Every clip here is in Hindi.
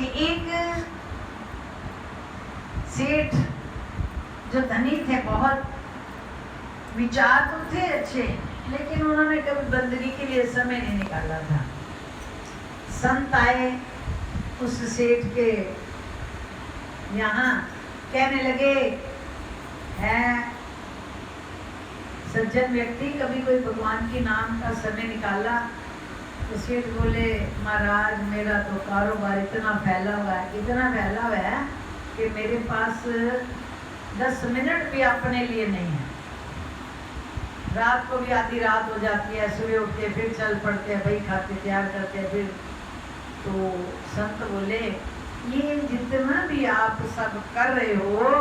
कि एक सेठ जो धनी थे, बहुत विचार तो थे अच्छे, लेकिन उन्होंने कभी बंदगी के लिए समय नहीं निकाला था। संत आए उस सेठ के यहाँ, कहने लगे, है सज्जन व्यक्ति कभी कोई भगवान के नाम का समय निकाला? तो सेठ बोले, महाराज मेरा तो कारोबार इतना फैला हुआ है, इतना फैला हुआ है कि मेरे पास 10 मिनट भी अपने लिए नहीं है। रात को भी आधी रात हो जाती है, सुबह उठते फिर चल पड़ते हैं, भाई खाते तैयार करते हैं फिर। तो संत बोले, ये जितना भी आप सब कर रहे हो,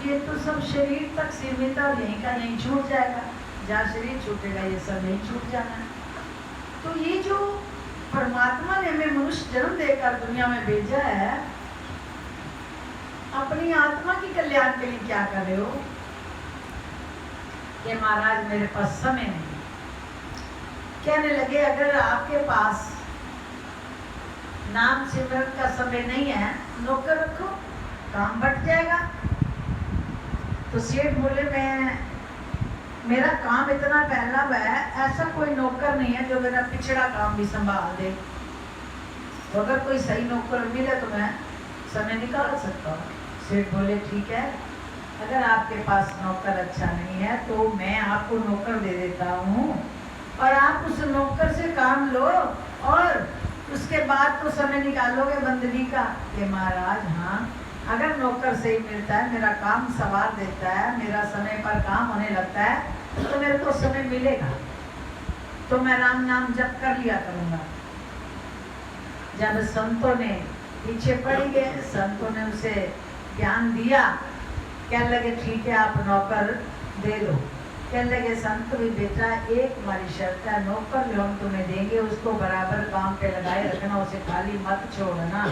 ये तो सब शरीर तक सीमित और यहीं का यहीं छूट जाएगा। जहाँ शरीर छूटेगा ये सब नहीं छूट जाना। तो ये जो परमात्मा ने हमें मनुष्य जन्म देकर दुनिया में भेजा है, अपनी आत्मा की कल्याण के लिए क्या कर रहे हो? कि महाराज मेरे पास समय नहीं। कहने लगे, अगर आपके पास नाम सिमरन का समय नहीं है, नौकर रखो, काम बढ़ जाएगा। तो सेठ बोले, मेरा काम इतना फैला हुआ है, ऐसा कोई नौकर नहीं है जो मेरा पिछड़ा काम भी संभाल दे। तो अगर कोई सही नौकर मिले तो मैं समय निकाल सकता हूँ। सेठ बोले, ठीक है, अगर आपके पास नौकर अच्छा नहीं है तो मैं आपको नौकर दे देता हूँ, और आप उस नौकर से काम लो और उसके बाद तो समय निकालोगे बंदगी का। कि महाराज हाँ, अगर नौकर सही मिलता है, मेरा काम संवार देता है, मेरा समय पर काम होने लगता है, तो मेरे को समय मिलेगा, तो मैं राम नाम जप कर लिया करूँगा। जब संतों ने पीछे पड़ गए, संतों ने उसे ज्ञान दिया, कहने लगे, ठीक है आप नौकर दे दो। कहने लगे, संत भी बेटा एक हमारी शर्त है, नौकर जो हम तुम्हें देंगे उसको बराबर काम पे लगाए रखना, उसे खाली मत छोड़ना।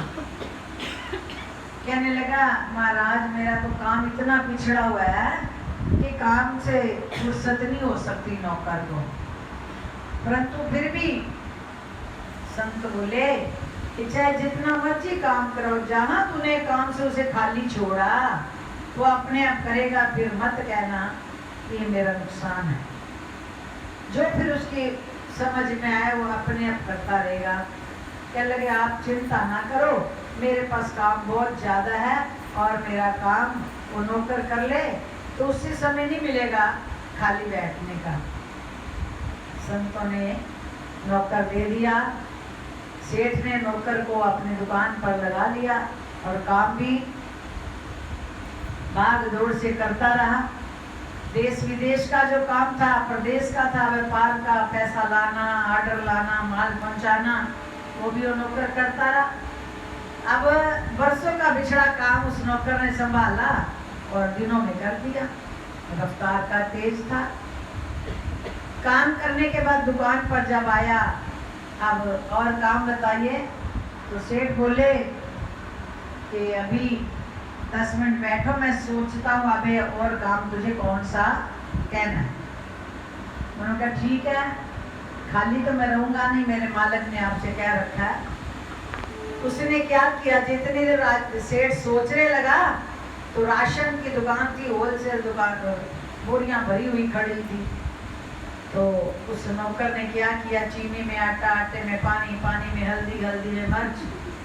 कहने लगा, महाराज मेरा तो काम इतना पिछड़ा हुआ है कि काम से फुर्सत नहीं हो सकती नौकर को। परंतु फिर भी संत बोले कि चाहे जितना मर्जी काम करो, जहां तूने काम से उसे खाली छोड़ा वो अपने आप करेगा, फिर मत कहना ये मेरा नुकसान है। जो फिर उसकी समझ में आए वो अपने आप करता रहेगा। कहने लगे, आप चिंता ना करो, मेरे पास काम बहुत ज़्यादा है और मेरा काम वो नौकर कर ले तो उससे समय नहीं मिलेगा खाली बैठने का। संतों ने नौकर दे दिया। सेठ ने नौकर को अपनी दुकान पर लगा लिया और काम भी भाग दौड़ से करता रहा। देश विदेश का जो काम था, प्रदेश का था, व्यापार का, पैसा लाना, ऑर्डर लाना, माल पहुंचाना, वो भी वो नौकर करता रहा। अब वर्षों का बिछड़ा काम उस नौकर ने संभाला और दिनों में कर दिया। रफ्तार का तेज था। काम करने के बाद दुकान पर जब आया, अब और काम बताइए, तो सेठ बोले कि अभी 10 मिनट बैठो, मैं सोचता हूँ अबे और काम तुझे कौन सा कहना है। उन्होंने कहा ठीक है, खाली तो मैं रहूँगा नहीं, मेरे मालिक ने आपसे क्या रखा है। उसने क्या किया, जितनी देर सेठ सोचने लगा तो राशन की दुकान थी, होलसेल दुकान, बोरियां भरी हुई खड़ी थी। तो उस नौकर ने क्या किया, चीनी में आटा, आटे में पानी, पानी में हल्दी, हल्दी में मिर्च,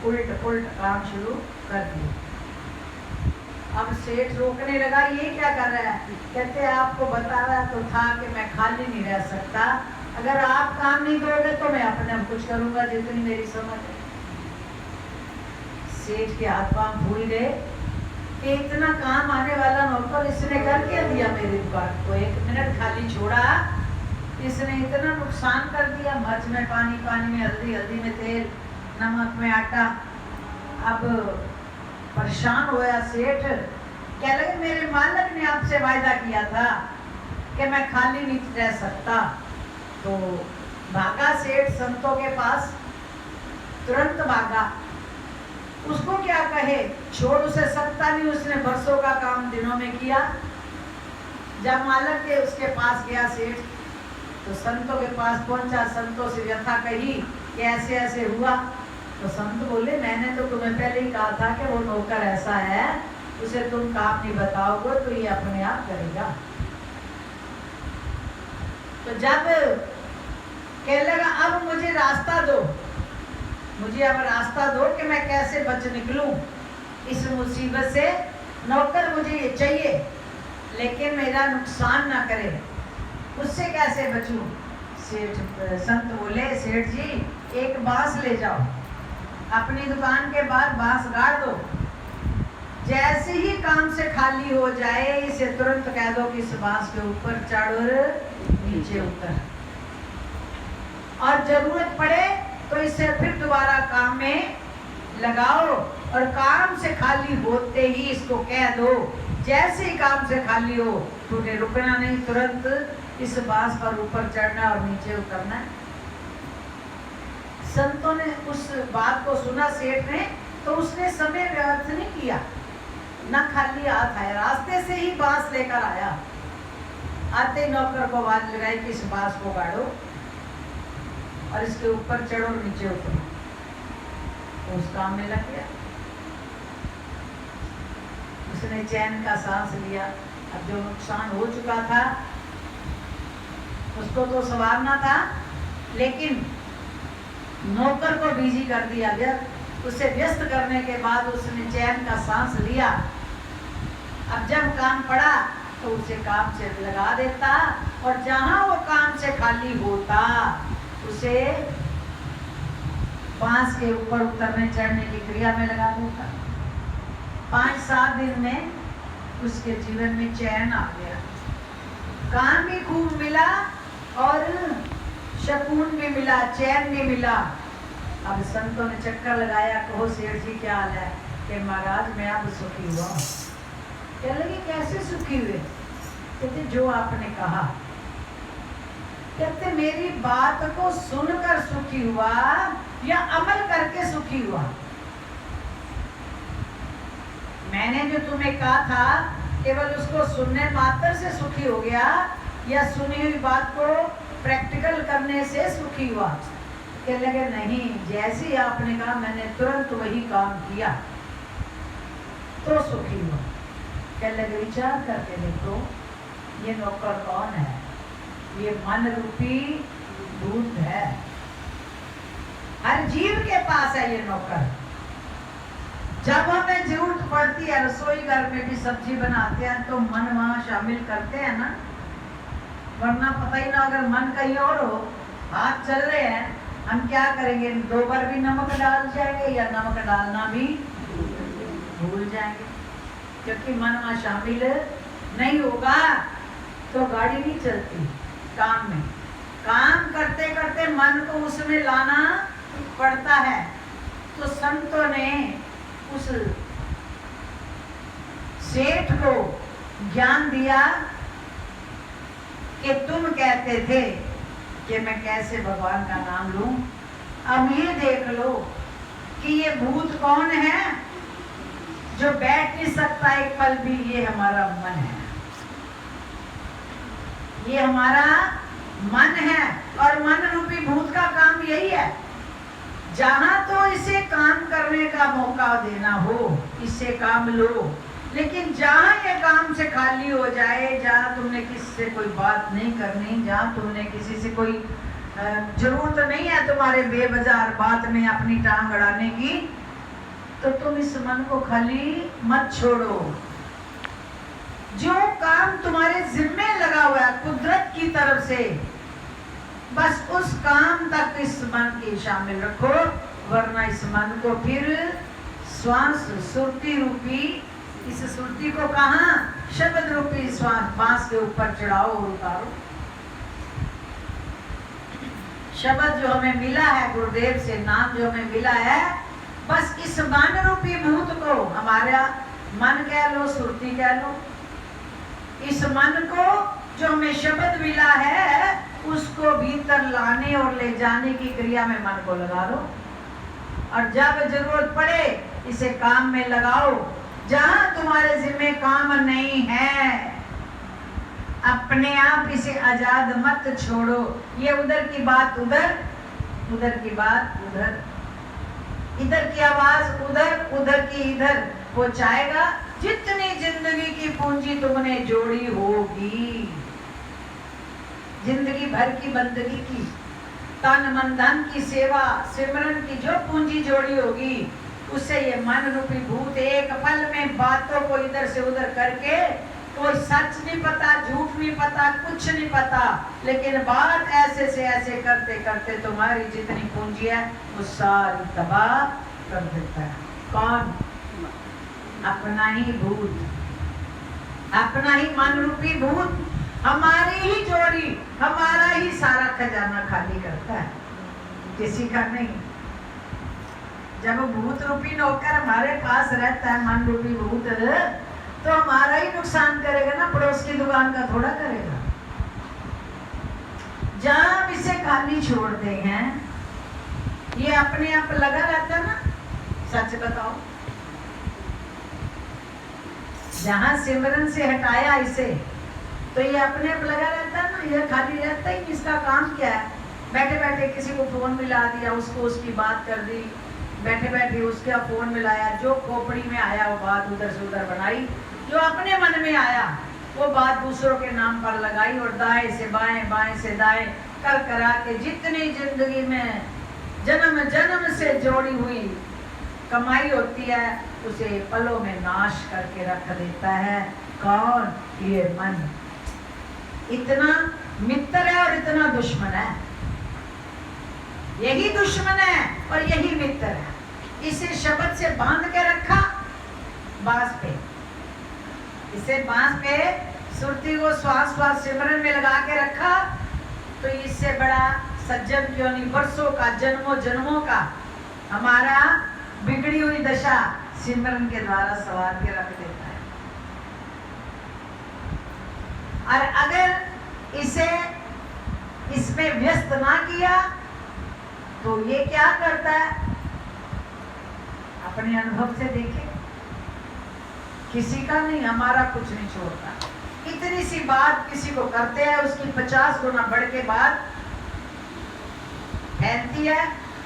उल्ट पुल्ट काम शुरू कर दिया। अब सेठ रोकने लगा, ये क्या कर रहा है? कहते आपको बता रहा तो था कि मैं खाली नहीं रह सकता, अगर आप काम नहीं दोगे तो मैं अपने आप कुछ करूंगा जितनी मेरी समझ है। सेठ के हाथ पांव भूल गए कि इतना काम आने वाला नौकर इसने कर क्या दिया मेरी दुकान को। 1 मिनट खाली छोड़ा, इसने इतना नुकसान कर दिया। मिर्च में पानी, पानी में हल्दी, हल्दी में तेल, नमक में आटा। अब परेशान होया सेठ, कह लगे मेरे मालिक ने आपसे वायदा किया था कि मैं खाली नहीं रह सकता। तो भागा सेठ संतों के पास, तुरंत भागा। उसको क्या कहे, छोड़ उसे सकता नहीं, उसने बरसों का काम दिनों में किया। जब मालिक के उसके पास गया सेठ, तो संतों के पास पहुंचा, संतों से व्यथा कही कि ऐसे ऐसे हुआ। तो संत बोले मैंने तो तुम्हें पहले ही कहा था कि वो नौकर ऐसा है, उसे तुम काम नहीं बताओगे तो ये अपने आप करेगा। तो जब कहने लगा अब मुझे रास्ता दो, मुझे अब रास्ता दो कि मैं कैसे बच निकलूं इस मुसीबत से। नौकर मुझे ये चाहिए लेकिन मेरा नुकसान ना करे, उससे कैसे बचूं। सेठ संत बोले, सेठ जी एक बांस ले जाओ, अपनी दुकान के बाद बांस गाड़ दो, जैसे ही काम से खाली हो जाए इसे तुरंत कह दो कि इस बांस के ऊपर चढ़ और नीचे उतर, और जरूरत पड़े तो इसे फिर दोबारा काम में लगाओ, और काम से खाली होते ही इसको कह दो, जैसे ही काम से खाली हो तूने रुकना नहीं, तुरंत इस बांस पर ऊपर चढ़ना और नीचे उतरना है। संतों ने उस बात को सुना सेठ ने, तो उसने समय व्यर्थ नहीं किया, न खाली हाथ आया, रास्ते से ही बांस लेकर आया। आते ही नौकर को आवाज लगाई कि इस बांस को गाड़ो और इसके ऊपर चढ़ो और नीचे उतरो। तो उस काम में लग गया, उसने चैन का सांस लिया। अब जो नुकसान हो चुका था उसको तो संवारना था, लेकिन नौकर को बिजी कर दिया गया। उसे व्यस्त करने के बाद उसने चैन का सांस लिया। अब जब काम पड़ा तो उसे काम से लगा देता, और जहां वो काम से खाली होता उसे बांस के ऊपर उतरने चढ़ने की क्रिया में लगा देता। 5-7 दिन में उसके जीवन में चैन आ गया, काम भी खूब मिला और सुकून भी मिला, चैन भी मिला। अब संतों ने चक्कर लगाया, कहो सेठ जी क्या हाल है? कि महाराज मैं अब सुखी हुआ। कह लगे कैसे सुखी हुए? कहते जो आपने कहा। कहते मेरी बात को सुनकर सुखी हुआ या अमल करके सुखी हुआ? मैंने जो तुम्हें कहा था केवल उसको सुनने मात्र से सुखी हो गया, या सुनी हुई बात को प्रैक्टिकल करने से सुखी हुआ? कहने लगे नहीं, जैसे ही आपने कहा मैंने तुरंत वही काम किया तो सुखी हुआ। कहने लगे विचार करके देखो ये नौकर कौन है? ये मन रूपी दूत है, हर जीव के पास है ये नौकर। जब हमें जरूरत पड़ती है, रसोई घर में भी सब्जी बनाते हैं तो मन वहां शामिल करते हैं ना, वरना पता ही ना अगर मन कहीं और हो, हाथ चल रहे हैं, हम क्या करेंगे? 2 बार भी नमक डाल जाएंगे या नमक डालना भी भूल जाएंगे, क्योंकि मन वहां शामिल नहीं होगा तो गाड़ी नहीं चलती। काम में काम करते करते मन को उसमें लाना पड़ता है। तो संतों ने उस सेठ को ज्ञान दिया कि तुम कहते थे कि मैं कैसे भगवान का नाम लूं, अब ये देख लो कि ये भूत कौन है जो बैठ नहीं सकता एक पल भी। ये हमारा मन है, ये हमारा मन है, और मन रूपी भूत का काम यही है, जहां तो इसे काम करने का मौका देना हो इससे काम लो, लेकिन जहां ये काम से खाली हो जाए, जहां तुमने किसी से कोई बात नहीं करनी, जहां तुमने किसी से कोई जरूरत नहीं है तुम्हारे बेवजह बात में अपनी टांग अड़ाने की, तो तुम इस मन को खाली मत छोड़ो। जो काम तुम्हारे जिम्मे लगा हुआ है कुदरत की तरफ से, बस उस काम तक इस मन की शामिल रखो, वरना इस मन को फिर श्वास सुरती रूपी, इस सुरती को कहाँ शब्द रूपी श्वास बांस के ऊपर चढ़ाओ और उतारो। शब्द जो हमें मिला है गुरुदेव से, नाम जो हमें मिला है, बस इस मन रूपी भूत को, हमारा मन कह लो सुरती कह लो, इस मन को जो हमें शब्द मिला है उसको भीतर लाने और ले जाने की क्रिया में मन को लगा लो, और जब जरूरत पड़े इसे काम में लगाओ। जहां तुम्हारे जिम्मे काम नहीं है अपने आप इसे आजाद मत छोड़ो। ये उधर की बात उधर, उधर की बात उधर, इधर की आवाज उधर, उधर की इधर पहुंचाएगा। जितनी जिंदगी की पूंजी तुमने जोड़ी होगी, जिंदगी भर की बंदगी की, तन मन धन की सेवा सिमरन की जो पूंजी जोड़ी होगी, उससे ये मन रूपी भूत एक पल में बातों को इधर से उधर करके, कोई सच नहीं पता, झूठ नहीं पता, कुछ नहीं पता, लेकिन बात ऐसे से ऐसे करते करते तुम्हारी जितनी पूंजी है वो सारी तबाह कर देता है। कौन? अपना ही भूत, अपना ही मन रूपी भूत, हमारी ही जोड़ी, हमारा ही सारा खजाना खाली करता है, किसी का नहीं। जब भूत रूपी नौकर हमारे पास रहता है, मन रूपी भूत, तो हमारा ही नुकसान करेगा ना, पड़ोस की दुकान का थोड़ा करेगा। जहां हम इसे खाली छोड़ते हैं, ये अपने आप लगा रहता है ना। सच बताओ, जहां सिमरन से हटाया इसे, तो ये अपने आप लगा रहता है ना, ये खाली रहता ही। इसका काम क्या है? बैठे बैठे किसी को फोन मिला दिया, उसको उसकी बात कर दी, बैठे बैठे उसका फोन मिलाया, जो खोपड़ी में आया वो बात उधर से उधर बनाई, जो अपने मन में आया वो बात दूसरों के नाम पर लगाई, और दाएं से बाएं, बाएं से दाएं कर करा के जितनी जिंदगी में जन्म जन्म से जोड़ी हुई कमाई होती है, उसे पलों में नाश करके रख देता है। कौन? ये मन। इतना मित्र है और इतना दुश्मन है। यही दुश्मन है और यही मित्र है। इसे शब्द से बांध के रखा बांस पे, इसे बांस पे सुरती को श्वास श्वास सिमरन में लगा के रखा, तो इससे बड़ा सज्जन क्यों नहीं। वर्षों का, जन्मों जन्मों का हमारा बिगड़ी हुई दशा सिमरन के द्वारा सवार के रख देता है। और अगर इसे इसमें व्यस्त ना किया तो ये क्या करता है? अपने अनुभव से देखे, किसी का नहीं, हमारा कुछ नहीं छोड़ता। इतनी सी बात किसी को करते हैं, उसकी 50 गुना बढ़ के बात फैलती है,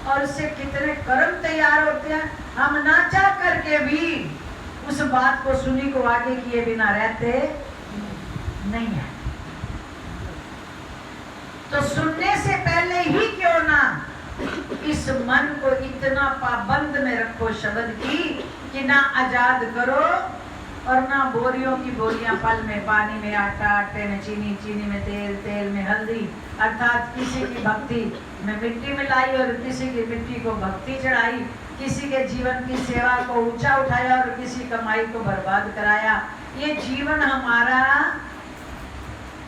और उससे कितने कर्म तैयार होते हैं। हम ना चाह करके भी उस बात को सुनी को आगे किए बिना रहते नहीं है। तो सुनने से पहले ही क्यों ना इस मन को इतना पाबंद में रखो शब्द की, कि ना आजाद करो और ना बोरियों की बोरियां पल में, पानी में आटा, आटे में चीनी, चीनी में तेल, तेल में हल्दी, अर्थात किसी की भक्ति में मिट्टी मिलाई और किसी की मिट्टी को भक्ति चढ़ाई, किसी के जीवन की सेवा को ऊंचा उठाया और किसी कमाई को बर्बाद कराया। ये जीवन हमारा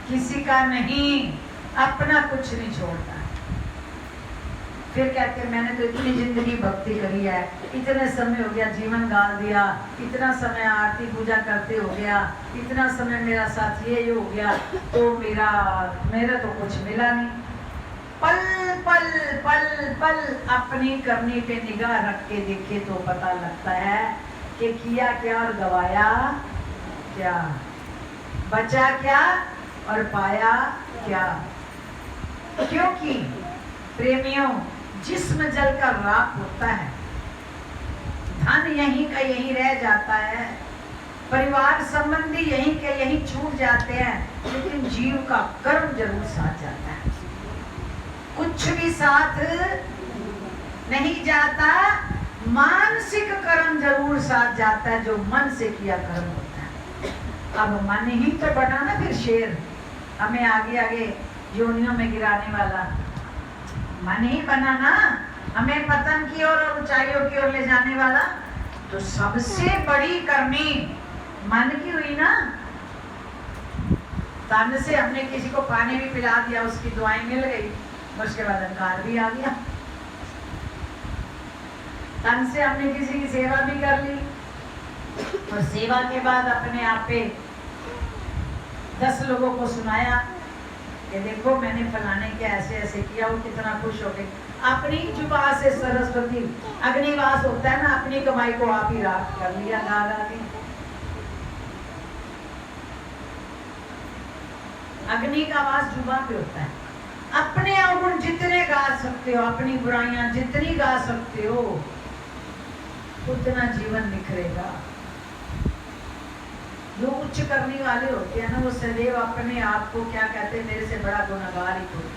किसी का नहीं, अपना कुछ नहीं छोड़ता। फिर कहते हैं मैंने तो इतनी जिंदगी भक्ति करी है, इतने समय हो गया जीवन गाल दिया, इतना समय आरती पूजा करते हो गया, इतना समय मेरा साथ ये हो गया, तो मेरा तो कुछ मिला नहीं। पल पल पल पल अपनी करनी पे निगाह रख के देखे तो पता लगता है कि किया क्या और गवाया क्या, बचा क्या और पाया क्या। क्योंकि प्रेमियों, जिस्म जलकर राख होता है, धन यहीं का यहीं रह जाता है, परिवार संबंधी यहीं के यहीं छूट जाते हैं, लेकिन जीव का कर्म जरूर साथ जाता है। कुछ भी साथ नहीं जाता, मानसिक कर्म जरूर साथ जाता है, जो मन से किया कर्म होता है। अब मन ही तो बना ना फिर शेर, हमें आगे आगे योनियों में गिराने वाला मन ही बना ना, हमें पतन की ओर और ऊंचाइयों की ओर ले जाने वाला। तो सबसे बड़ी करनी मन की हुई ना। तन से हमने किसी को पानी भी पिला दिया, उसकी दुआएं मिल गई, उसके बाद अहंकार भी आ गया। तन से हमने किसी की सेवा भी कर ली, और सेवा के बाद अपने आप पे 10 लोगों को सुनाया कि देखो मैंने फलाने के ऐसे ऐसे किया, वो कितना खुश हो गए। अपनी जुबान से सरस्वती अग्निवास होता है ना, अपनी कमाई को आप ही राख कर लिया गा गा के। अग्नि का वास जुबान पे होता है। अपने अवगुण जितने गा सकते हो, अपनी बुराइयां जितनी गा सकते हो, उतना जीवन निखरेगा। जो उच्च करने वाले होते हैं ना, वो सदैव अपने आप को क्या कहते हैं, मेरे से बड़ा गुनहगार ही कोई।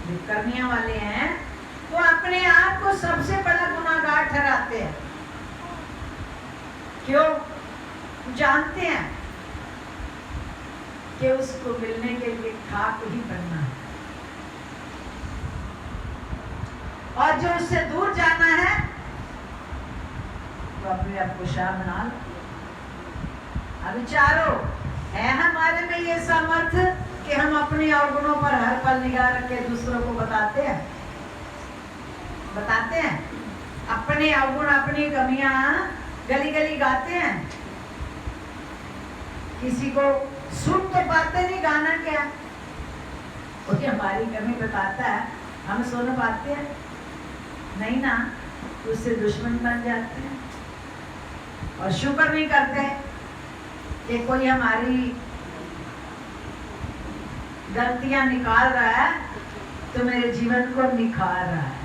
जो करने वाले हैं वो अपने आप को सबसे बड़ा गुनहगार ठहराते हैं। क्यों? जानते हैं कि उसको मिलने के लिए खाक ही बनना है, और जो उससे दूर जाना है तो अपने आप को शाह बना लो। अब विचारो, है हमारे में ये सामर्थ्य कि हम अपने अवगुणों पर हर पल निगाह रख के दूसरों को बताते हैं? अपने अवगुण, अपनी कमियां गली गली गाते हैं। किसी को सुन तो पाते नहीं, गाना क्या, वो हमारी कमी बताता है, हम सुन पाते हैं नहीं ना, उससे दुश्मन बन जाते हैं और शुक्र नहीं करते कि कोई हमारी गलतियां निकाल रहा है तो मेरे जीवन को निखार रहा है।